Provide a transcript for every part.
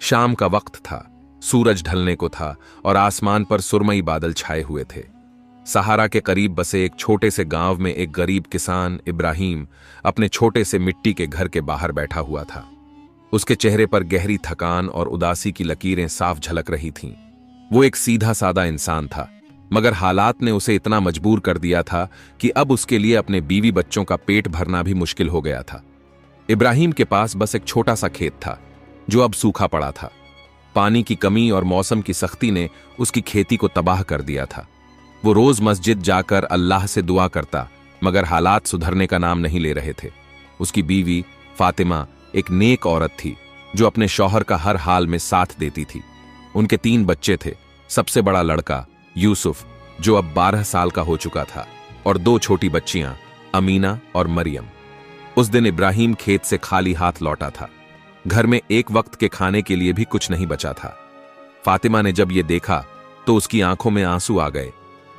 शाम का वक्त था, सूरज ढलने को था और आसमान पर सुरमई बादल छाए हुए थे। सहारा के करीब बसे एक छोटे से गांव में एक गरीब किसान इब्राहिम अपने छोटे से मिट्टी के घर के बाहर बैठा हुआ था। उसके चेहरे पर गहरी थकान और उदासी की लकीरें साफ झलक रही थीं। वो एक सीधा सादा इंसान था, मगर हालात ने उसे इतना मजबूर कर दिया था कि अब उसके लिए अपने बीवी बच्चों का पेट भरना भी मुश्किल हो गया था। इब्राहिम के पास बस एक छोटा सा खेत था जो अब सूखा पड़ा था। पानी की कमी और मौसम की सख्ती ने उसकी खेती को तबाह कर दिया था। वो रोज मस्जिद जाकर अल्लाह से दुआ करता, मगर हालात सुधरने का नाम नहीं ले रहे थे। उसकी बीवी फातिमा एक नेक औरत थी जो अपने शौहर का हर हाल में साथ देती थी। उनके 3 बच्चे थे। सबसे बड़ा लड़का यूसुफ जो अब 12 साल का हो चुका था, और 2 छोटी बच्चियां अमीना और मरियम। उस दिन इब्राहिम खेत से खाली हाथ लौटा था। घर में एक वक्त के खाने के लिए भी कुछ नहीं बचा था। फातिमा ने जब ये देखा तो उसकी आंखों में आंसू आ गए,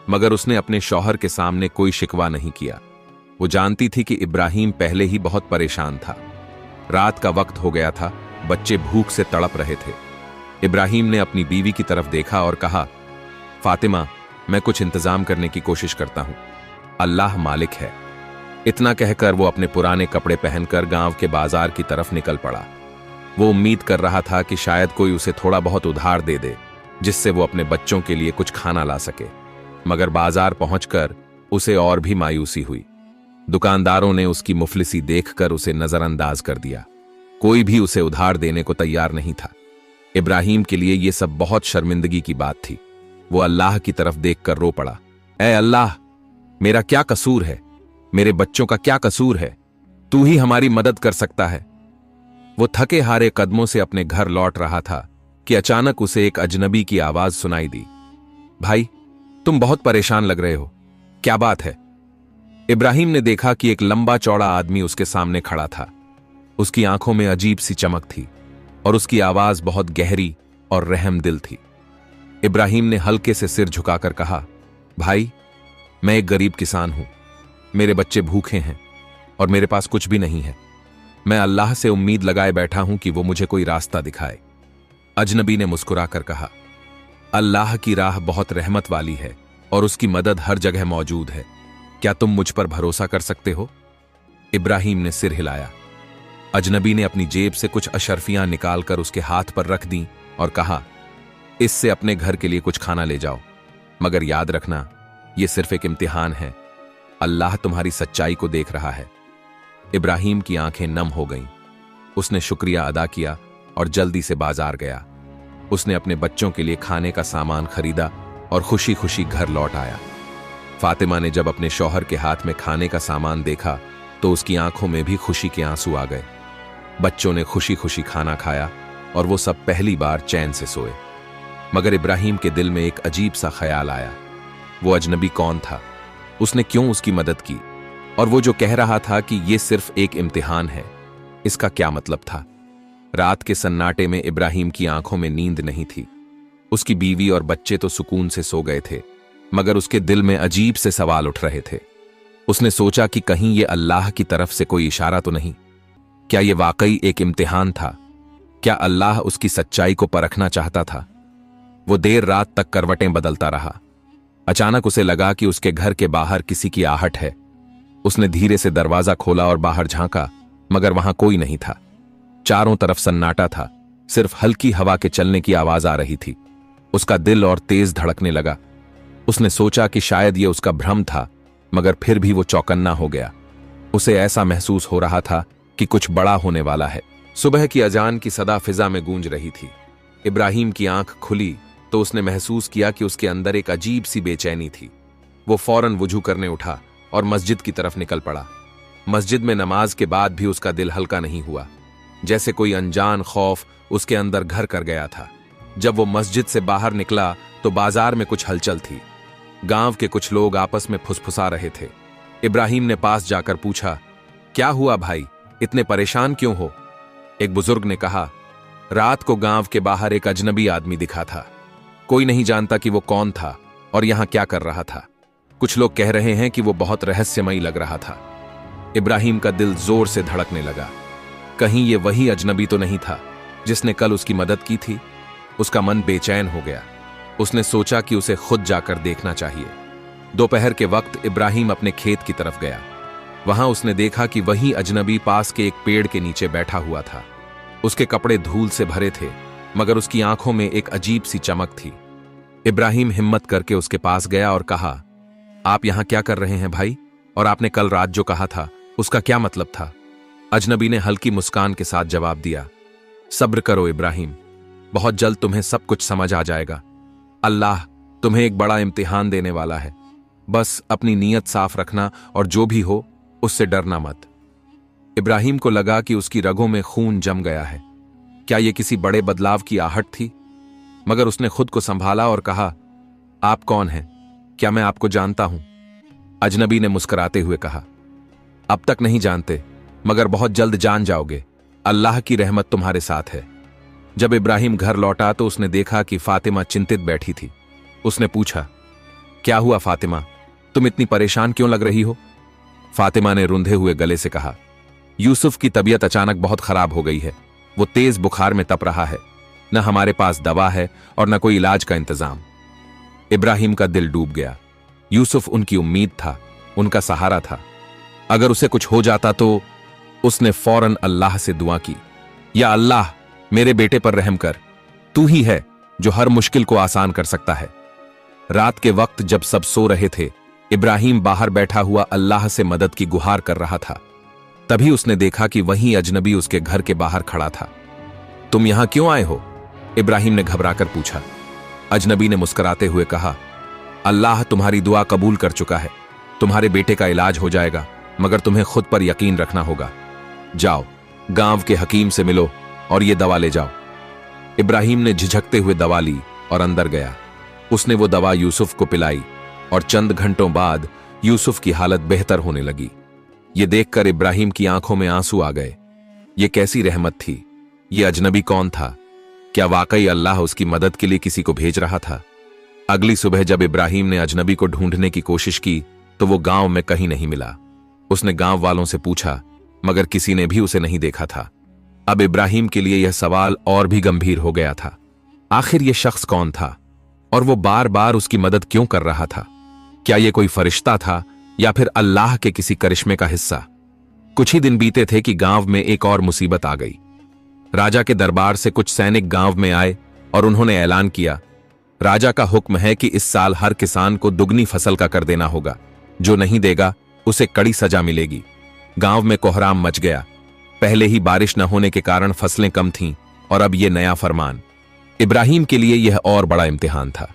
मगर उसने अपने शौहर के सामने कोई शिकवा नहीं किया। वो जानती थी कि इब्राहिम पहले ही बहुत परेशान था। रात का वक्त हो गया था, बच्चे भूख से तड़प रहे थे। इब्राहिम ने अपनी बीवी की तरफ देखा और कहा, फातिमा, मैं कुछ इंतजाम करने की कोशिश करता हूं, अल्लाह मालिक है। इतना कहकर वो अपने पुराने कपड़े पहनकर गांव के बाजार की तरफ निकल पड़ा। वो उम्मीद कर रहा था कि शायद कोई उसे थोड़ा बहुत उधार दे दे, जिससे वो अपने बच्चों के लिए कुछ खाना ला सके। मगर बाजार पहुंचकर उसे और भी मायूसी हुई। दुकानदारों ने उसकी मुफलिसी देखकर उसे नजरअंदाज कर दिया। कोई भी उसे उधार देने को तैयार नहीं था। इब्राहिम के लिए यह सब बहुत शर्मिंदगी की बात थी। वो अल्लाह की तरफ देखकर रो पड़ा, ऐ अल्लाह, मेरा क्या कसूर है? मेरे बच्चों का क्या कसूर है? तू ही हमारी मदद कर सकता है। वो थके हारे कदमों से अपने घर लौट रहा था कि अचानक उसे एक अजनबी की आवाज सुनाई दी। भाई, तुम बहुत परेशान लग रहे हो, क्या बात है? इब्राहिम ने देखा कि एक लंबा चौड़ा आदमी उसके सामने खड़ा था। उसकी आंखों में अजीब सी चमक थी और उसकी आवाज बहुत गहरी और रहमदिल थी। इब्राहिम ने हल्के से सिर झुकाकर कहा, भाई, मैं एक गरीब किसान हूं। मेरे बच्चे भूखे हैं और मेरे पास कुछ भी नहीं है। मैं अल्लाह से उम्मीद लगाए बैठा हूं कि वो मुझे कोई रास्ता दिखाए। अजनबी ने मुस्कुराकर कहा, अल्लाह की राह बहुत रहमत वाली है और उसकी मदद हर जगह मौजूद है। क्या तुम मुझ पर भरोसा कर सकते हो? इब्राहिम ने सिर हिलाया। अजनबी ने अपनी जेब से कुछ अशर्फियां निकालकर उसके हाथ पर रख दी और कहा, इससे अपने घर के लिए कुछ खाना ले जाओ, मगर याद रखना, यह सिर्फ एक इम्तिहान है। अल्लाह तुम्हारी सच्चाई को देख रहा है। इब्राहिम की आंखें नम हो गईं। उसने शुक्रिया अदा किया और जल्दी से बाजार गया। उसने अपने बच्चों के लिए खाने का सामान खरीदा और खुशी खुशी घर लौट आया। फातिमा ने जब अपने शौहर के हाथ में खाने का सामान देखा तो उसकी आंखों में भी खुशी के आंसू आ गए। बच्चों ने खुशी खुशी खाना खाया और वो सब पहली बार चैन से सोए। मगर इब्राहिम के दिल में एक अजीब सा ख्याल आया। वो अजनबी कौन था? उसने क्यों उसकी मदद की? और वो जो कह रहा था कि ये सिर्फ एक इम्तिहान है, इसका क्या मतलब था? रात के सन्नाटे में इब्राहिम की आंखों में नींद नहीं थी। उसकी बीवी और बच्चे तो सुकून से सो गए थे, मगर उसके दिल में अजीब से सवाल उठ रहे थे। उसने सोचा कि कहीं ये अल्लाह की तरफ से कोई इशारा तो नहीं? क्या ये वाकई एक इम्तिहान था? क्या अल्लाह उसकी सच्चाई को परखना चाहता था? वो देर रात तक करवटें बदलता रहा। अचानक उसे लगा कि उसके घर के बाहर किसी की आहट है। उसने धीरे से दरवाजा खोला और बाहर झांका, मगर वहां कोई नहीं था। चारों तरफ सन्नाटा था, सिर्फ हल्की हवा के चलने की आवाज आ रही थी। उसका दिल और तेज धड़कने लगा। उसने सोचा कि शायद यह उसका भ्रम था, मगर फिर भी वो चौकन्ना हो गया। उसे ऐसा महसूस हो रहा था कि कुछ बड़ा होने वाला है। सुबह की अजान की सदा फिजा में गूंज रही थी। इब्राहिम की आंख खुली तो उसने महसूस किया कि उसके अंदर एक अजीब सी बेचैनी थी। वो फौरन वुजू करने उठा और मस्जिद की तरफ निकल पड़ा। मस्जिद में नमाज के बाद भी उसका दिल हल्का नहीं हुआ, जैसे कोई अनजान खौफ उसके अंदर घर कर गया था। जब वो मस्जिद से बाहर निकला तो बाजार में कुछ हलचल थी। गांव के कुछ लोग आपस में फुसफुसा रहे थे। इब्राहिम ने पास जाकर पूछा, क्या हुआ भाई, इतने परेशान क्यों हो? एक बुजुर्ग ने कहा, रात को गांव के बाहर एक अजनबी आदमी दिखा था। कोई नहीं जानता कि वो कौन था और यहां क्या कर रहा था। कुछ लोग कह रहे हैं कि वो बहुत रहस्यमयी लग रहा था। इब्राहिम का दिल जोर से धड़कने लगा। कहीं ये वही अजनबी तो नहीं था? जिसने कल उसकी मदद की थी? उसका मन बेचैन हो गया। उसने सोचा कि उसे खुद जाकर देखना चाहिए। दोपहर के वक्त इब्राहिम अपने खेत की तरफ गया। वहां उसने देखा कि वही अजनबी पास के एक पेड़ के नीचे बैठा हुआ था। उसके कपड़े धूल से भरे थे, मगर उसकी आंखों में एक अजीब सी चमक थी। इब्राहिम हिम्मत करके उसके पास गया और कहा, आप यहां क्या कर रहे हैं भाई? और आपने कल रात जो कहा था उसका क्या मतलब था? अजनबी ने हल्की मुस्कान के साथ जवाब दिया, सब्र करो इब्राहिम, बहुत जल्द तुम्हें सब कुछ समझ आ जाएगा। अल्लाह तुम्हें एक बड़ा इम्तिहान देने वाला है। बस अपनी नीयत साफ रखना और जो भी हो उससे डरना मत। इब्राहिम को लगा कि उसकी रगों में खून जम गया है। क्या यह किसी बड़े बदलाव की आहट थी? मगर उसने खुद को संभाला और कहा, आप कौन हैं? क्या मैं आपको जानता हूं? अजनबी ने मुस्कुराते हुए कहा, अब तक नहीं जानते, मगर बहुत जल्द जान जाओगे। अल्लाह की रहमत तुम्हारे साथ है। जब इब्राहिम घर लौटा तो उसने देखा कि फातिमा चिंतित बैठी थी। उसने पूछा, क्या हुआ फातिमा, तुम इतनी परेशान क्यों लग रही हो? फातिमा ने रुंधे हुए गले से कहा, यूसुफ की तबीयत अचानक बहुत खराब हो गई है। वो तेज बुखार में तप रहा है। न हमारे पास दवा है और न कोई इलाज का इंतजाम। इब्राहिम का दिल डूब गया। यूसुफ उनकी उम्मीद था, उनका सहारा था। अगर उसे कुछ हो जाता तो? उसने फौरन अल्लाह से दुआ की, या अल्लाह मेरे बेटे पर रहम कर, तू ही है जो हर मुश्किल को आसान कर सकता है। रात के वक्त जब सब सो रहे थे, इब्राहिम बाहर बैठा हुआ अल्लाह से मदद की गुहार कर रहा था। तभी उसने देखा कि वहीं अजनबी उसके घर के बाहर खड़ा था। तुम यहां क्यों आए हो? इब्राहिम ने घबराकर पूछा। अजनबी ने मुस्कुराते हुए कहा, अल्लाह तुम्हारी दुआ कबूल कर चुका है। तुम्हारे बेटे का इलाज हो जाएगा, मगर तुम्हें खुद पर यकीन रखना होगा। जाओ, गांव के हकीम से मिलो और ये दवा ले जाओ। इब्राहिम ने झिझकते हुए दवा ली और अंदर गया। उसने वो दवा यूसुफ को पिलाई और चंद घंटों बाद यूसुफ की हालत बेहतर होने लगी। ये देखकर इब्राहिम की आंखों में आंसू आ गए। ये कैसी रहमत थी? ये अजनबी कौन था? क्या वाकई अल्लाह उसकी मदद के लिए किसी को भेज रहा था? अगली सुबह जब इब्राहिम ने अजनबी को ढूंढने की कोशिश की तो वो गांव में कहीं नहीं मिला। उसने गांव वालों से पूछा, मगर किसी ने भी उसे नहीं देखा था। अब इब्राहिम के लिए यह सवाल और भी गंभीर हो गया था। आखिर यह शख्स कौन था और वो बार बार उसकी मदद क्यों कर रहा था? क्या यह कोई फरिश्ता था या फिर अल्लाह के किसी करिश्मे का हिस्सा? कुछ ही दिन बीते थे कि गांव में एक और मुसीबत आ गई। राजा के दरबार से कुछ सैनिक गांव में आए और उन्होंने ऐलान किया, राजा का हुक्म है कि इस साल हर किसान को दुगनी फसल का कर देना होगा। जो नहीं देगा उसे कड़ी सजा मिलेगी। गांव में कोहराम मच गया। पहले ही बारिश न होने के कारण फसलें कम थीं और अब यह नया फरमान। इब्राहिम के लिए यह और बड़ा इम्तिहान था।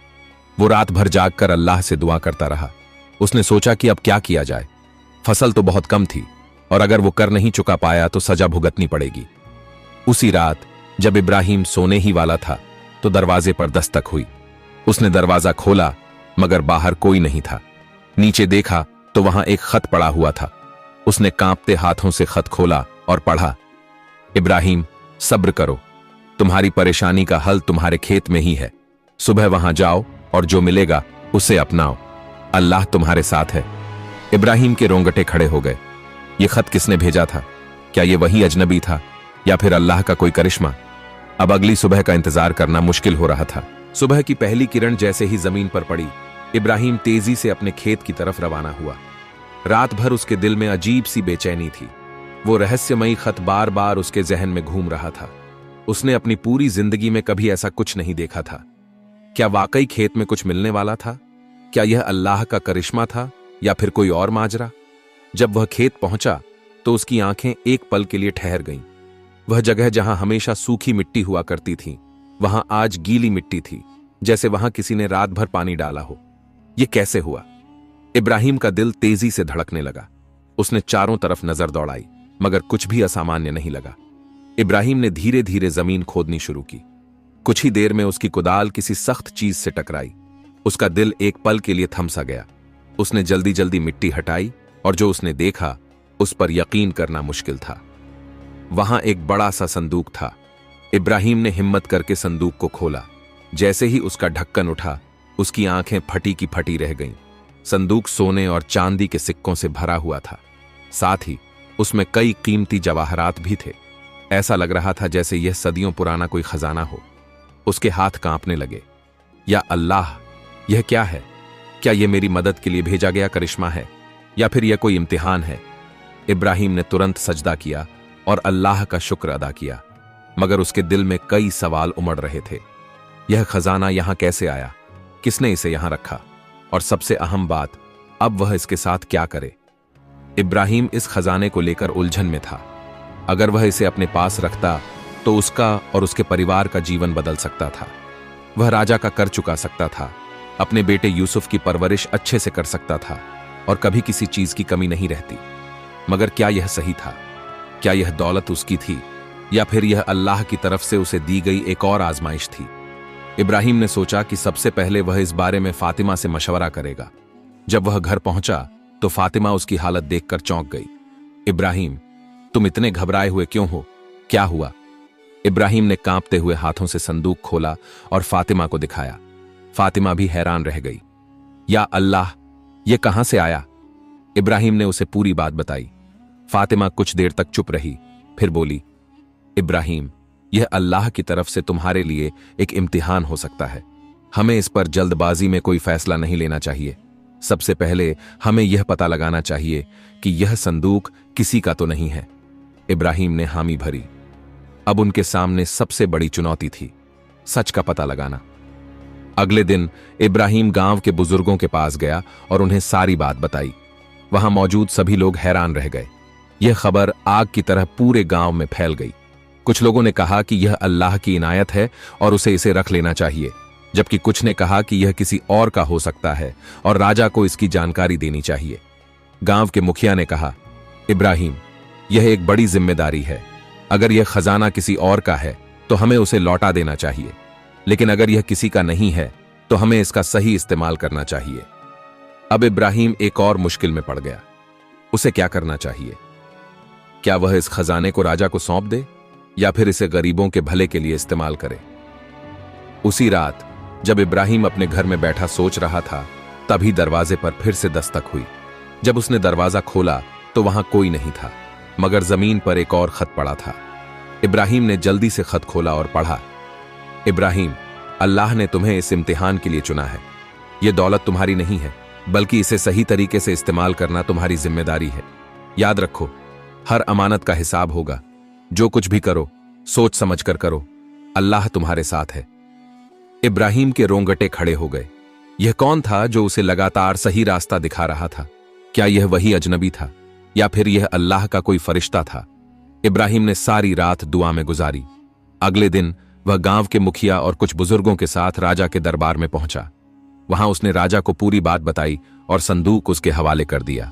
वो रात भर जागकर अल्लाह से दुआ करता रहा। उसने सोचा कि अब क्या किया जाए। फसल तो बहुत कम थी और अगर वो कर नहीं चुका पाया तो सजा भुगतनी पड़ेगी। उसी रात जब इब्राहिम सोने ही वाला था तो दरवाजे पर दस्तक हुई। उसने दरवाजा खोला, मगर बाहर कोई नहीं था। नीचे देखा तो वहां एक खत पड़ा हुआ था। उसने कांपते हाथों से खत खोला और पढ़ा, इब्राहिम सब्र करो, तुम्हारी परेशानी का हल तुम्हारे खेत में ही है। सुबह वहां जाओ और जो मिलेगा उसे अपनाओ। अल्लाह तुम्हारे साथ है। इब्राहिम के रोंगटे खड़े हो गए। ये खत किसने भेजा था? क्या ये वही अजनबी था या फिर अल्लाह का कोई करिश्मा? अब अगली सुबह का इंतजार करना मुश्किल हो रहा था। सुबह की पहली किरण जैसे ही जमीन पर पड़ी, इब्राहिम तेजी से अपने खेत की तरफ रवाना हुआ। रात भर उसके दिल में अजीब सी बेचैनी थी। वो रहस्यमयी खत बार बार उसके जहन में घूम रहा था। उसने अपनी पूरी जिंदगी में कभी ऐसा कुछ नहीं देखा था। क्या वाकई खेत में कुछ मिलने वाला था? क्या यह अल्लाह का करिश्मा था या फिर कोई और माजरा? जब वह खेत पहुंचा तो उसकी आंखें एक पल के लिए ठहर गईं। वह जगह जहां हमेशा सूखी मिट्टी हुआ करती थी, वहां आज गीली मिट्टी थी, जैसे वहां किसी ने रात भर पानी डाला हो। यह कैसे हुआ? इब्राहिम का दिल तेजी से धड़कने लगा। उसने चारों तरफ नजर दौड़ाई, मगर कुछ भी असामान्य नहीं लगा। इब्राहिम ने धीरे धीरे जमीन खोदनी शुरू की। कुछ ही देर में उसकी कुदाल किसी सख्त चीज से टकराई। उसका दिल एक पल के लिए थम सा गया। उसने जल्दी जल्दी मिट्टी हटाई और जो उसने देखा उस पर यकीन करना मुश्किल था। वहां एक बड़ा सा संदूक था। इब्राहिम ने हिम्मत करके संदूक को खोला। जैसे ही उसका ढक्कन उठा, उसकी आंखें फटी की फटी रह गईं। संदूक सोने और चांदी के सिक्कों से भरा हुआ था। साथ ही उसमें कई कीमती जवाहरात भी थे। ऐसा लग रहा था जैसे यह सदियों पुराना कोई खजाना हो। उसके हाथ कांपने लगे। या अल्लाह, यह क्या है? क्या यह मेरी मदद के लिए भेजा गया करिश्मा है या फिर यह कोई इम्तिहान है? इब्राहिम ने तुरंत सजदा किया और अल्लाह का शुक्र अदा किया, मगर उसके दिल में कई सवाल उमड़ रहे थे। यह खजाना यहां कैसे आया? किसने इसे यहां रखा? और सबसे अहम बात, अब वह इसके साथ क्या करे? इब्राहिम इस खजाने को लेकर उलझन में था। अगर वह इसे अपने पास रखता तो उसका और उसके परिवार का जीवन बदल सकता था। वह राजा का कर चुका सकता था, अपने बेटे यूसुफ की परवरिश अच्छे से कर सकता था और कभी किसी चीज की कमी नहीं रहती। मगर क्या यह सही था? क्या यह दौलत उसकी थी या फिर यह अल्लाह की तरफ से उसे दी गई एक और आजमाइश थी? इब्राहिम ने सोचा कि सबसे पहले वह इस बारे में फातिमा से मशवरा करेगा। जब वह घर पहुंचा तो फातिमा उसकी हालत देखकर चौंक गई। इब्राहिम, तुम इतने घबराए हुए क्यों हो? क्या हुआ? इब्राहिम ने कांपते हुए हाथों से संदूक खोला और फातिमा को दिखाया। फातिमा भी हैरान रह गई। या अल्लाह, यह कहां से आया? इब्राहिम ने उसे पूरी बात बताई। फातिमा कुछ देर तक चुप रही, फिर बोली, इब्राहिम, यह अल्लाह की तरफ से तुम्हारे लिए एक इम्तिहान हो सकता है। हमें इस पर जल्दबाजी में कोई फैसला नहीं लेना चाहिए। सबसे पहले हमें यह पता लगाना चाहिए कि यह संदूक किसी का तो नहीं है। इब्राहिम ने हामी भरी। अब उनके सामने सबसे बड़ी चुनौती थी, सच का पता लगाना। अगले दिन इब्राहिम गांव के बुजुर्गों के पास गया और उन्हें सारी बात बताई। वहां मौजूद सभी लोग हैरान रह गए। यह खबर आग की तरह पूरे गांव में फैल गई। कुछ लोगों ने कहा कि यह अल्लाह की इनायत है और उसे इसे रख लेना चाहिए, जबकि कुछ ने कहा कि यह किसी और का हो सकता है और राजा को इसकी जानकारी देनी चाहिए। गांव के मुखिया ने कहा, इब्राहिम, यह एक बड़ी जिम्मेदारी है। अगर यह खजाना किसी और का है तो हमें उसे लौटा देना चाहिए, लेकिन अगर यह किसी का नहीं है तो हमें इसका सही इस्तेमाल करना चाहिए। अब इब्राहिम एक और मुश्किल में पड़ गया। उसे क्या करना चाहिए? क्या वह इस खजाने को राजा को सौंप दे या फिर इसे गरीबों के भले के लिए इस्तेमाल करे? उसी रात जब इब्राहिम अपने घर में बैठा सोच रहा था, तभी दरवाजे पर फिर से दस्तक हुई। जब उसने दरवाजा खोला तो वहां कोई नहीं था, मगर जमीन पर एक और खत पड़ा था। इब्राहिम ने जल्दी से खत खोला और पढ़ा, इब्राहिम, अल्लाह ने तुम्हें इस इम्तिहान के लिए चुना है। यह दौलत तुम्हारी नहीं है, बल्कि इसे सही तरीके से इस्तेमाल करना तुम्हारी जिम्मेदारी है। याद रखो, हर अमानत का हिसाब होगा। जो कुछ भी करो, सोच समझ कर करो। अल्लाह तुम्हारे साथ है। इब्राहिम के रोंगटे खड़े हो गए। यह कौन था जो उसे लगातार सही रास्ता दिखा रहा था? क्या यह वही अजनबी था या फिर यह अल्लाह का कोई फरिश्ता था? इब्राहिम ने सारी रात दुआ में गुजारी। अगले दिन वह गांव के मुखिया और कुछ बुजुर्गों के साथ राजा के दरबार में पहुंचा। वहां उसने राजा को पूरी बात बताई और संदूक उसके हवाले कर दिया।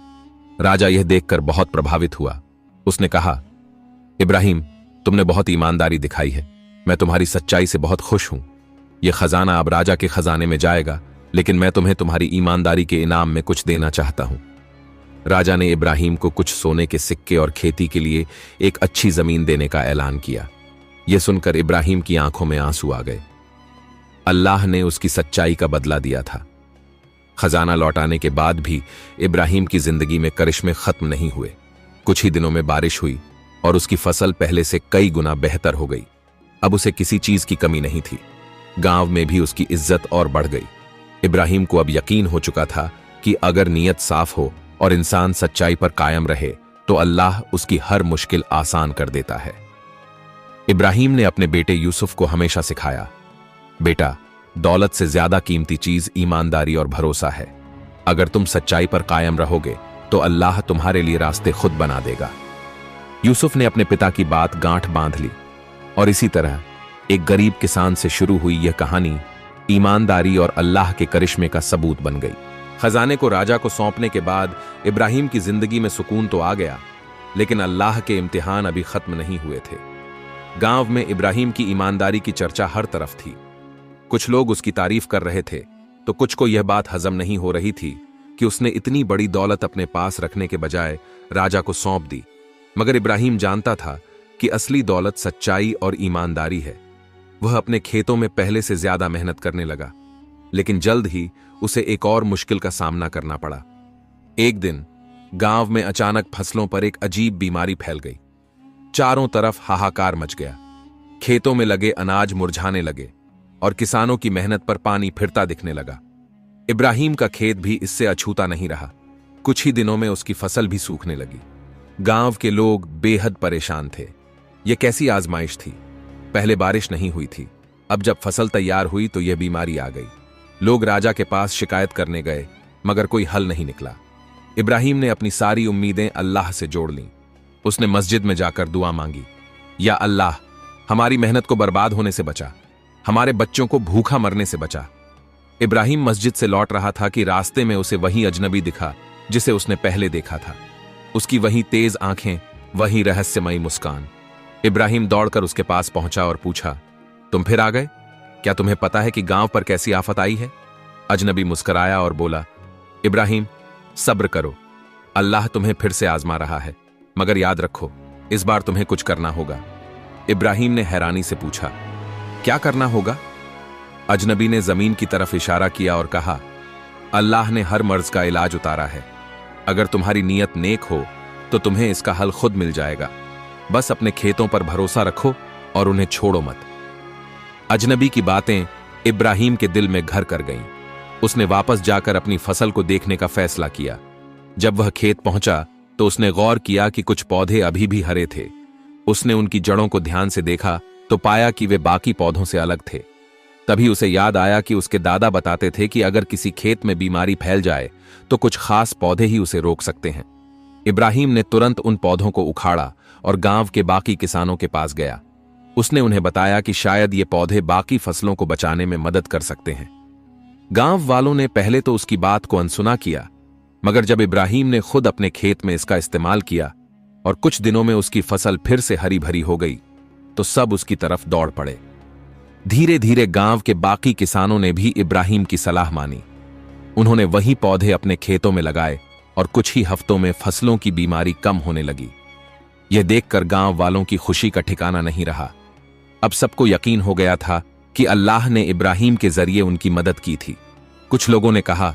राजा यह देखकर बहुत प्रभावित हुआ। उसने कहा, इब्राहिम, तुमने बहुत ईमानदारी दिखाई है। मैं तुम्हारी सच्चाई से बहुत खुश हूं। यह खजाना अब राजा के खजाने में जाएगा, लेकिन मैं तुम्हें तुम्हारी ईमानदारी के इनाम में कुछ देना चाहता हूं। राजा ने इब्राहिम को कुछ सोने के सिक्के और खेती के लिए एक अच्छी जमीन देने का ऐलान किया। यह सुनकर इब्राहिम की आंखों में आंसू आ गए। अल्लाह ने उसकी सच्चाई का बदला दिया था। खजाना लौटाने के बाद भी इब्राहिम की जिंदगी में करिश्मे खत्म नहीं हुए। कुछ ही दिनों में बारिश हुई और उसकी फसल पहले से कई गुना बेहतर हो गई। अब उसे किसी चीज की कमी नहीं थी। गांव में भी उसकी इज्जत और बढ़ गई। इब्राहिम को अब यकीन हो चुका था कि अगर नीयत साफ हो और इंसान सच्चाई पर कायम रहे तो अल्लाह उसकी हर मुश्किल आसान कर देता है। इब्राहिम ने अपने बेटे यूसुफ को हमेशा सिखाया, बेटा, दौलत से ज्यादा कीमती चीज ईमानदारी और भरोसा है। अगर तुम सच्चाई पर कायम रहोगे तो अल्लाह तुम्हारे लिए रास्ते खुद बना देगा। यूसुफ ने अपने पिता की बात गांठ बांध ली और इसी तरह एक गरीब किसान से शुरू हुई यह कहानी ईमानदारी और अल्लाह के करिश्मे का सबूत बन गई। खजाने को राजा को सौंपने के बाद इब्राहिम की जिंदगी में सुकून तो आ गया, लेकिन अल्लाह के इम्तिहान अभी खत्म नहीं हुए थे। गांव में इब्राहिम की ईमानदारी की चर्चा हर तरफ थी। कुछ लोग उसकी तारीफ कर रहे थे तो कुछ को यह बात हजम नहीं हो रही थी कि उसने इतनी बड़ी दौलत अपने पास रखने के बजाय राजा को सौंप दी। मगर इब्राहिम जानता था कि असली दौलत सच्चाई और ईमानदारी है। वह अपने खेतों में पहले से ज्यादा मेहनत करने लगा, लेकिन जल्द ही उसे एक और मुश्किल का सामना करना पड़ा। एक दिन गांव में अचानक फसलों पर एक अजीब बीमारी फैल गई। चारों तरफ हाहाकार मच गया। खेतों में लगे अनाज मुरझाने लगे और किसानों की मेहनत पर पानी फिरता दिखने लगा। इब्राहिम का खेत भी इससे अछूता नहीं रहा। कुछ ही दिनों में उसकी फसल भी सूखने लगी। गांव के लोग बेहद परेशान थे। यह कैसी आजमाइश थी? पहले बारिश नहीं हुई थी, अब जब फसल तैयार हुई तो यह बीमारी आ गई। लोग राजा के पास शिकायत करने गए, मगर कोई हल नहीं निकला। इब्राहिम ने अपनी सारी उम्मीदें अल्लाह से जोड़ लीं। उसने मस्जिद में जाकर दुआ मांगी, या अल्लाह, हमारी मेहनत को बर्बाद होने से बचा, हमारे बच्चों को भूखा मरने से बचा। इब्राहिम मस्जिद से लौट रहा था कि रास्ते में उसे वही अजनबी दिखा जिसे उसने पहले देखा था। उसकी वही तेज आंखें, वही रहस्यमयी मुस्कान। इब्राहिम दौड़कर उसके पास पहुंचा और पूछा, तुम फिर आ गए? क्या तुम्हें पता है कि गांव पर कैसी आफत आई है? अजनबी मुस्कुराया और बोला, इब्राहिम, सब्र करो, अल्लाह तुम्हें फिर से आजमा रहा है, मगर याद रखो, इस बार तुम्हें कुछ करना होगा। इब्राहिम ने हैरानी से पूछा, क्या करना होगा? अजनबी ने जमीन की तरफ इशारा किया और कहा, अल्लाह ने हर मर्ज का इलाज उतारा है। अगर तुम्हारी नीयत नेक हो तो तुम्हें इसका हल खुद मिल जाएगा। बस अपने खेतों पर भरोसा रखो और उन्हें छोड़ो मत। अजनबी की बातें इब्राहिम के दिल में घर कर गईं। उसने वापस जाकर अपनी फसल को देखने का फैसला किया। जब वह खेत पहुंचा तो उसने गौर किया कि कुछ पौधे अभी भी हरे थे। उसने उनकी जड़ों को ध्यान से देखा तो पाया कि वे बाकी पौधों से अलग थे। तभी उसे याद आया कि उसके दादा बताते थे कि अगर किसी खेत में बीमारी फैल जाए तो कुछ खास पौधे ही उसे रोक सकते हैं। इब्राहिम ने तुरंत उन पौधों को उखाड़ा और गांव के बाकी किसानों के पास गया। उसने उन्हें बताया कि शायद ये पौधे बाकी फसलों को बचाने में मदद कर सकते हैं। गांव वालों ने पहले तो उसकी बात को अनसुना किया, मगर जब इब्राहिम ने खुद अपने खेत में इसका इस्तेमाल किया और कुछ दिनों में उसकी फसल फिर से हरी भरी हो गई तो सब उसकी तरफ दौड़ पड़े। धीरे धीरे गांव के बाकी किसानों ने भी इब्राहिम की सलाह मानी। उन्होंने वही पौधे अपने खेतों में लगाए और कुछ ही हफ्तों में फसलों की बीमारी कम होने लगी। यह देखकर गांव वालों की खुशी का ठिकाना नहीं रहा। अब सबको यकीन हो गया था कि अल्लाह ने इब्राहिम के जरिए उनकी मदद की थी। कुछ लोगों ने कहा,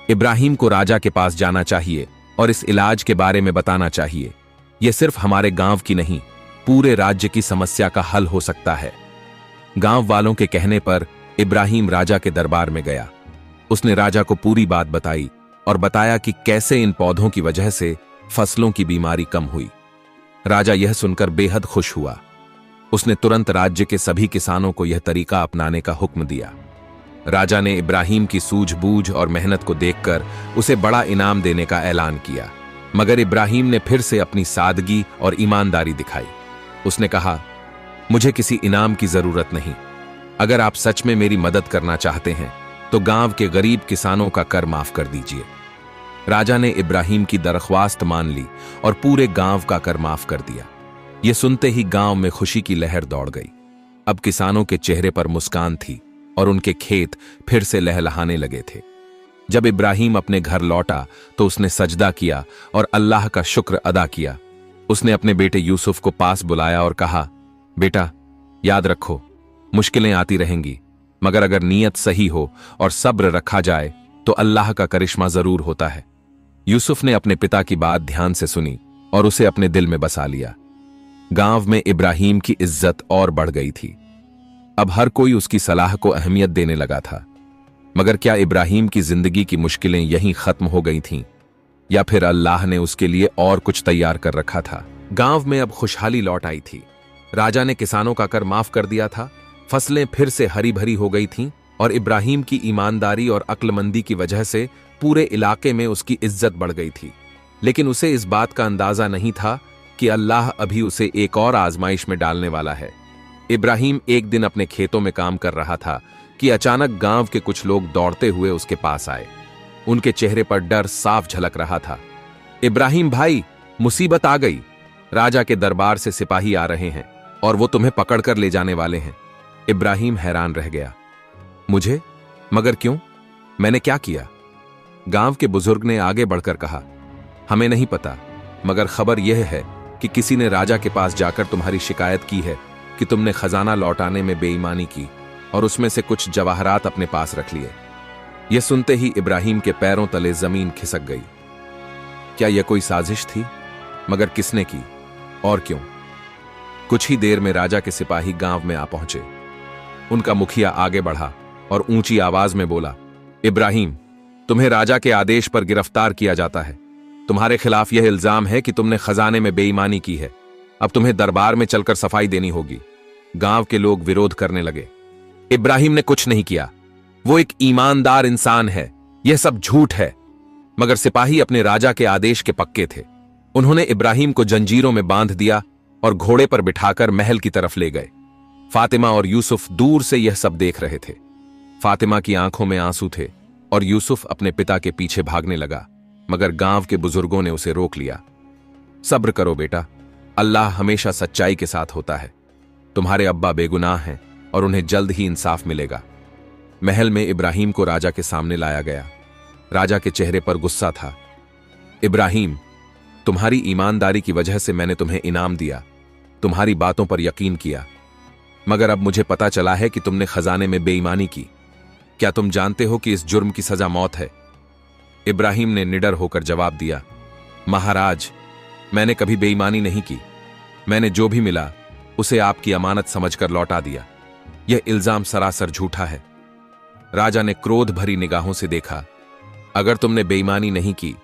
इब्राहिम को राजा के पास जाना चाहिए और इस इलाज के बारे में बताना चाहिए। यह सिर्फ हमारे गांव की नहीं, पूरे राज्य की समस्या का हल हो सकता है। गांव वालों के कहने पर इब्राहिम राजा के दरबार में गया। उसने राजा को पूरी बात बताई और बताया कि कैसे इन पौधों की वजह से फसलों की बीमारी कम हुई। राजा यह सुनकर बेहद खुश हुआ। उसने तुरंत राज्य के सभी किसानों को यह तरीका अपनाने का हुक्म दिया। राजा ने इब्राहिम की सूझबूझ और मेहनत को देखकर उसे बड़ा इनाम देने का ऐलान किया, मगर इब्राहिम ने फिर से अपनी सादगी और ईमानदारी दिखाई। उसने कहा, मुझे किसी इनाम की जरूरत नहीं। अगर आप सच में मेरी मदद करना चाहते हैं तो गांव के गरीब किसानों का कर माफ कर दीजिए। राजा ने इब्राहिम की दरख्वास्त मान ली और पूरे गांव का कर माफ कर दिया। यह सुनते ही गांव में खुशी की लहर दौड़ गई। अब किसानों के चेहरे पर मुस्कान थी और उनके खेत फिर से लहलहाने लगे थे। जब इब्राहिम अपने घर लौटा तो उसने सजदा किया और अल्लाह का शुक्र अदा किया। उसने अपने बेटे यूसुफ को पास बुलाया और कहा, बेटा, याद रखो, मुश्किलें आती रहेंगी, मगर अगर नीयत सही हो और सब्र रखा जाए तो अल्लाह का करिश्मा जरूर होता है। यूसुफ ने अपने पिता की बात ध्यान से सुनी और उसे अपने दिल में बसा लिया। गांव में इब्राहिम की इज्जत और बढ़ गई थी। अब हर कोई उसकी सलाह को अहमियत देने लगा था। मगर क्या इब्राहिम की जिंदगी की मुश्किलें यहीं खत्म हो गई थीं, या फिर अल्लाह ने उसके लिए और कुछ तैयार कर रखा था? गांव में अब खुशहाली लौट आई थी। राजा ने किसानों का कर माफ कर दिया था, फसलें फिर से हरी भरी हो गई थीं और इब्राहिम की ईमानदारी और अक्लमंदी की वजह से पूरे इलाके में उसकी इज्जत बढ़ गई थी। लेकिन उसे इस बात का अंदाजा नहीं था कि अल्लाह अभी उसे एक और आजमाइश में डालने वाला है। इब्राहिम एक दिन अपने खेतों में काम कर रहा था कि अचानक गांव के कुछ लोग दौड़ते हुए उसके पास आए। उनके चेहरे पर डर साफ झलक रहा था। इब्राहिम भाई, मुसीबत आ गई। राजा के दरबार से सिपाही आ रहे हैं और वो तुम्हें पकड़कर ले जाने वाले हैं। इब्राहिम हैरान रह गया। मुझे? मगर क्यों? मैंने क्या किया? गांव के बुजुर्ग ने आगे बढ़कर कहा, हमें नहीं पता, मगर खबर यह है कि किसी ने राजा के पास जाकर तुम्हारी शिकायत की है कि तुमने खजाना लौटाने में बेईमानी की और उसमें से कुछ जवाहरात अपने पास रख लिए। यह सुनते ही इब्राहिम के पैरों तले जमीन खिसक गई। क्या यह कोई साजिश थी? मगर किसने की और क्यों? कुछ ही देर में राजा के सिपाही गांव में आ पहुंचे। उनका मुखिया आगे बढ़ा और ऊंची आवाज में बोला, इब्राहिम, तुम्हें राजा के आदेश पर गिरफ्तार किया जाता है। तुम्हारे खिलाफ यह इल्जाम है कि तुमने खजाने में बेईमानी की है। अब तुम्हें दरबार में चलकर सफाई देनी होगी। गांव के लोग विरोध करने लगे। इब्राहिम ने कुछ नहीं किया, वो एक ईमानदार इंसान है, यह सब झूठ है। मगर सिपाही अपने राजा के आदेश के पक्के थे। उन्होंने इब्राहिम को जंजीरों में बांध दिया और घोड़े पर बिठाकर महल की तरफ ले गए। फातिमा और यूसुफ दूर से यह सब देख रहे थे। फातिमा की आंखों में आंसू थे और यूसुफ अपने पिता के पीछे भागने लगा, मगर गांव के बुजुर्गों ने उसे रोक लिया। सब्र करो बेटा, अल्लाह हमेशा सच्चाई के साथ होता है। तुम्हारे अब्बा बेगुनाह हैं और उन्हें जल्द ही इंसाफ मिलेगा। महल में इब्राहिम को राजा के सामने लाया गया। राजा के चेहरे पर गुस्सा था। इब्राहिम, तुम्हारी ईमानदारी की वजह से मैंने तुम्हें इनाम दिया, तुम्हारी बातों पर यकीन किया। मगर अब मुझे पता चला है कि तुमने खजाने में बेईमानी की। क्या तुम जानते हो कि इस जुर्म की सजा मौत है? इब्राहिम ने निडर होकर जवाब दिया, महाराज, मैंने कभी बेईमानी नहीं की। मैंने जो भी मिला उसे आपकी अमानत समझकर लौटा दिया। यह इल्जाम सरासर झूठा है। राजा ने क्रोध भरी निगाहों से देखा। अगर तुमने बेईमानी नहीं की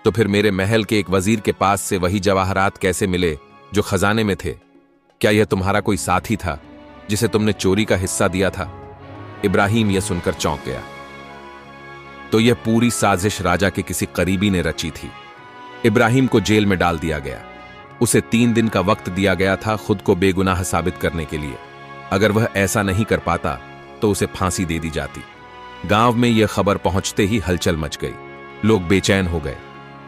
तो फिर मेरे महल के एक वजीर के पास से वही जवाहरात कैसे मिले जो खजाने में थे? क्या यह तुम्हारा कोई साथी था जिसे तुमने चोरी का हिस्सा दिया था? इब्राहिम यह सुनकर चौंक गया। तो यह पूरी साजिश राजा के किसी करीबी ने रची थी। इब्राहिम को जेल में डाल दिया गया। उसे 3 दिन का वक्त दिया गया था खुद को बेगुनाह साबित करने के लिए। अगर वह ऐसा नहीं कर पाता तो उसे फांसी दे दी जाती। गांव में यह खबर पहुंचते ही हलचल मच गई। लोग बेचैन हो गए।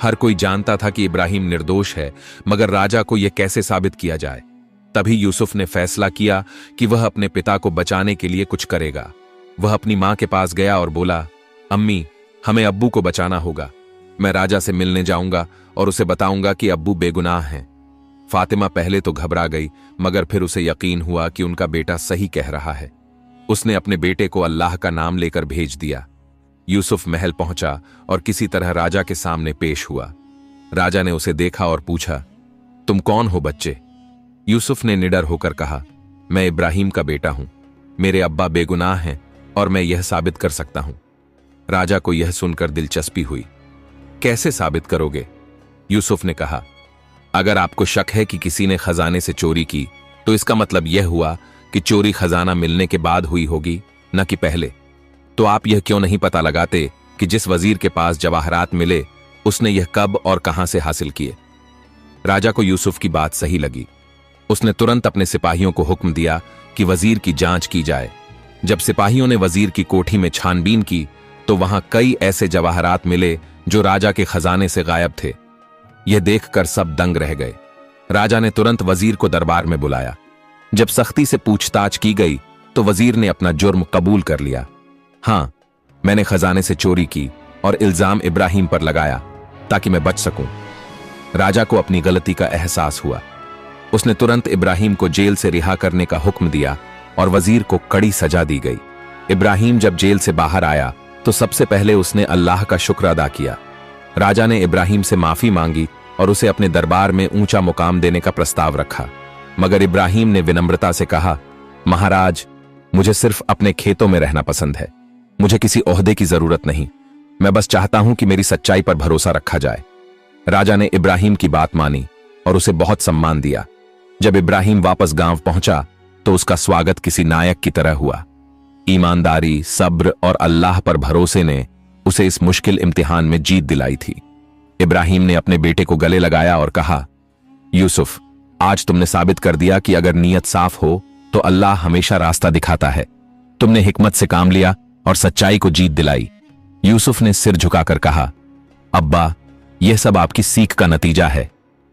हर कोई जानता था कि इब्राहिम निर्दोष है, मगर राजा को यह कैसे साबित किया जाए? तभी यूसुफ ने फैसला किया कि वह अपने पिता को बचाने के लिए कुछ करेगा। वह अपनी मां के पास गया और बोला, अम्मी, हमें अब्बू को बचाना होगा। मैं राजा से मिलने जाऊंगा और उसे बताऊंगा कि अब्बू बेगुनाह हैं। फातिमा पहले तो घबरा गई, मगर फिर उसे यकीन हुआ कि उनका बेटा सही कह रहा है। उसने अपने बेटे को अल्लाह का नाम लेकर भेज दिया। यूसुफ महल पहुंचा और किसी तरह राजा के सामने पेश हुआ। राजा ने उसे देखा और पूछा, तुम कौन हो बच्चे? यूसुफ ने निडर होकर कहा, मैं इब्राहिम का बेटा हूं। मेरे अब्बा बेगुनाह हैं और मैं यह साबित कर सकता हूं। राजा को यह सुनकर दिलचस्पी हुई। कैसे साबित करोगे? यूसुफ ने कहा, अगर आपको शक है कि किसी ने खजाने से चोरी की तो इसका मतलब यह हुआ कि चोरी खजाना मिलने के बाद हुई होगी, न कि पहले। तो आप यह क्यों नहीं पता लगाते कि जिस वजीर के पास जवाहरात मिले उसने यह कब और कहां से हासिल किए? राजा को यूसुफ की बात सही लगी। उसने तुरंत अपने सिपाहियों को हुक्म दिया कि वजीर की जांच की जाए। जब सिपाहियों ने वजीर की कोठी में छानबीन की तो वहां कई ऐसे जवाहरात मिले जो राजा के खजाने से गायब थे। यह देखकर सब दंग रह गए। राजा ने तुरंत वजीर को दरबार में बुलाया। जब सख्ती से पूछताछ की गई तो वजीर ने अपना जुर्म कबूल कर लिया। हां, मैंने खजाने से चोरी की और इल्जाम इब्राहिम पर लगाया ताकि मैं बच सकूं। राजा को अपनी गलती का एहसास हुआ। उसने तुरंत इब्राहिम को जेल से रिहा करने का हुक्म दिया और वजीर को कड़ी सजा दी गई। इब्राहिम जब जेल से बाहर आया तो सबसे पहले उसने अल्लाह का शुक्र अदा किया। राजा ने इब्राहिम से माफी मांगी और उसे अपने दरबार में ऊंचा मुकाम देने का प्रस्ताव रखा। मगर इब्राहिम ने विनम्रता से कहा, महाराज, मुझे सिर्फ अपने खेतों में रहना पसंद है। मुझे किसी ओहदे की जरूरत नहीं। मैं बस चाहता हूं कि मेरी सच्चाई पर भरोसा रखा जाए। राजा ने इब्राहिम की बात मानी और उसे बहुत सम्मान दिया। जब इब्राहिम वापस गांव पहुंचा तो उसका स्वागत किसी नायक की तरह हुआ। ईमानदारी, सब्र और अल्लाह पर भरोसे ने उसे इस मुश्किल इम्तिहान में जीत दिलाई थी। इब्राहिम ने अपने बेटे को गले लगाया और कहा, यूसुफ, आज तुमने साबित कर दिया कि अगर नीयत साफ हो तो अल्लाह हमेशा रास्ता दिखाता है। तुमने हिकमत से काम लिया और सच्चाई को जीत दिलाई। यूसुफ ने सिर झुकाकर कहा, अब्बा, यह सब आपकी सीख का नतीजा है।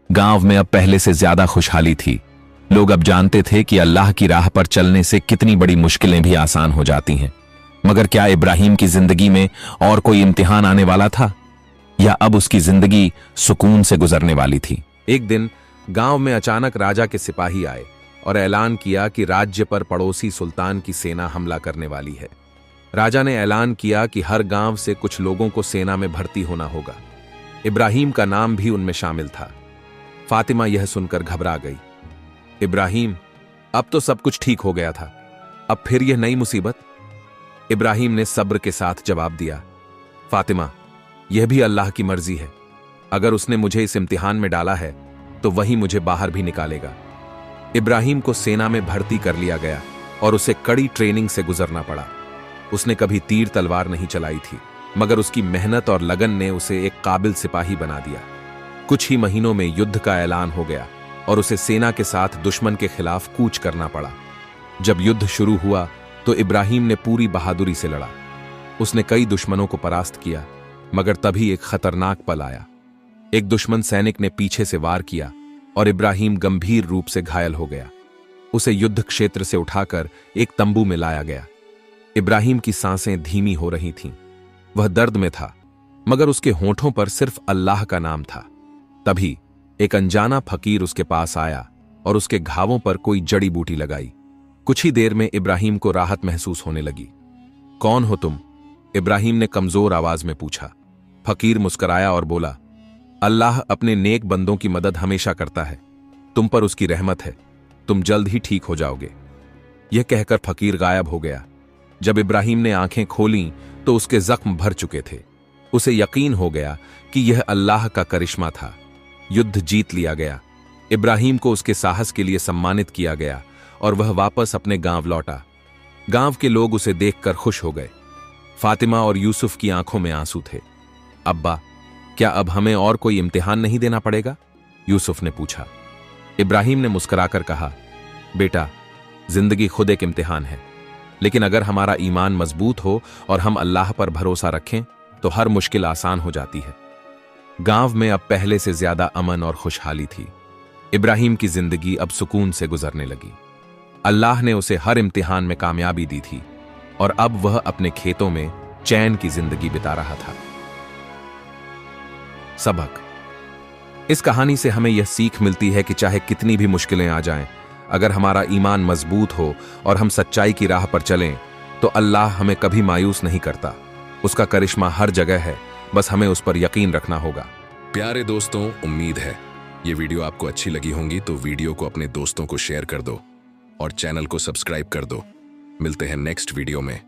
गांव में अब पहले से ज्यादा खुशहाली थी। लोग अब जानते थे कि अल्लाह की राह पर चलने से कितनी बड़ी मुश्किलें भी आसान हो जाती हैं। मगर क्या इब्राहिम की जिंदगी में और कोई इम्तिहान आने वाला था, या अब उसकी जिंदगी सुकून से गुजरने वाली थी? एक दिन गांव में अचानक राजा के सिपाही आए और ऐलान किया कि राज्य पर पड़ोसी सुल्तान की सेना हमला करने वाली है। राजा ने ऐलान किया कि हर गांव से कुछ लोगों को सेना में भर्ती होना होगा। इब्राहिम का नाम भी उनमें शामिल था। फातिमा यह सुनकर घबरा गई। इब्राहिम, अब तो सब कुछ ठीक हो गया था, अब फिर यह नई मुसीबत? इब्राहिम ने सब्र के साथ जवाब दिया, फातिमा, यह भी अल्लाह की मर्जी है। अगर उसने मुझे इस इम्तिहान में डाला है तो वही मुझे बाहर भी निकालेगा। इब्राहिम को सेना में भर्ती कर लिया गया और उसे कड़ी ट्रेनिंग से गुजरना पड़ा। उसने कभी तीर तलवार नहीं चलाई थी, मगर उसकी मेहनत और लगन ने उसे एक काबिल सिपाही बना दिया। कुछ ही महीनों में युद्ध का ऐलान हो गया और उसे सेना के साथ दुश्मन के खिलाफ कूच करना पड़ा। जब युद्ध शुरू हुआ तो इब्राहिम ने पूरी बहादुरी से लड़ा। उसने कई दुश्मनों को परास्त किया, मगर तभी एक खतरनाक पल आया। एक दुश्मन सैनिक ने पीछे से वार किया और इब्राहिम गंभीर रूप से घायल हो गया। उसे युद्ध क्षेत्र से उठाकर एक तंबू में लाया गया। इब्राहिम की सांसें धीमी हो रही थीं। वह दर्द में था, मगर उसके होठों पर सिर्फ अल्लाह का नाम था। तभी एक अनजाना फकीर उसके पास आया और उसके घावों पर कोई जड़ी बूटी लगाई। कुछ ही देर में इब्राहिम को राहत महसूस होने लगी। कौन हो तुम? इब्राहिम ने कमजोर आवाज में पूछा। फकीर मुस्कुराया और बोला, अल्लाह अपने नेक बंदों की मदद हमेशा करता है। तुम पर उसकी रहमत है, तुम जल्द ही ठीक हो जाओगे। यह कहकर फकीर गायब हो गया। जब इब्राहिम ने आंखें खोलीं तो उसके जख्म भर चुके थे। उसे यकीन हो गया कि यह अल्लाह का करिश्मा था। युद्ध जीत लिया गया। इब्राहिम को उसके साहस के लिए सम्मानित किया गया और वह वापस अपने गांव लौटा। गांव के लोग उसे देखकर खुश हो गए। फातिमा और यूसुफ की आंखों में आंसू थे। अब्बा, क्या अब हमें और कोई इम्तिहान नहीं देना पड़ेगा? यूसुफ ने पूछा। इब्राहिम ने मुस्कुराकर कहा, बेटा, जिंदगी खुद एक इम्तिहान है, लेकिन अगर हमारा ईमान मजबूत हो और हम अल्लाह पर भरोसा रखें तो हर मुश्किल आसान हो जाती है। गांव में अब पहले से ज्यादा अमन और खुशहाली थी। इब्राहिम की जिंदगी अब सुकून से गुजरने लगी। अल्लाह ने उसे हर इम्तिहान में कामयाबी दी थी और अब वह अपने खेतों में चैन की जिंदगी बिता रहा था। सबक: इस कहानी से हमें यह सीख मिलती है कि चाहे कितनी भी मुश्किलें आ जाएं, अगर हमारा ईमान मजबूत हो और हम सच्चाई की राह पर चलें तो अल्लाह हमें कभी मायूस नहीं करता। उसका करिश्मा हर जगह है, बस हमें उस पर यकीन रखना होगा। प्यारे दोस्तों, उम्मीद है ये वीडियो आपको अच्छी लगी होंगी, तो वीडियो को अपने दोस्तों को शेयर कर दो और चैनल को सब्सक्राइब कर दो। मिलते हैं नेक्स्ट वीडियो में।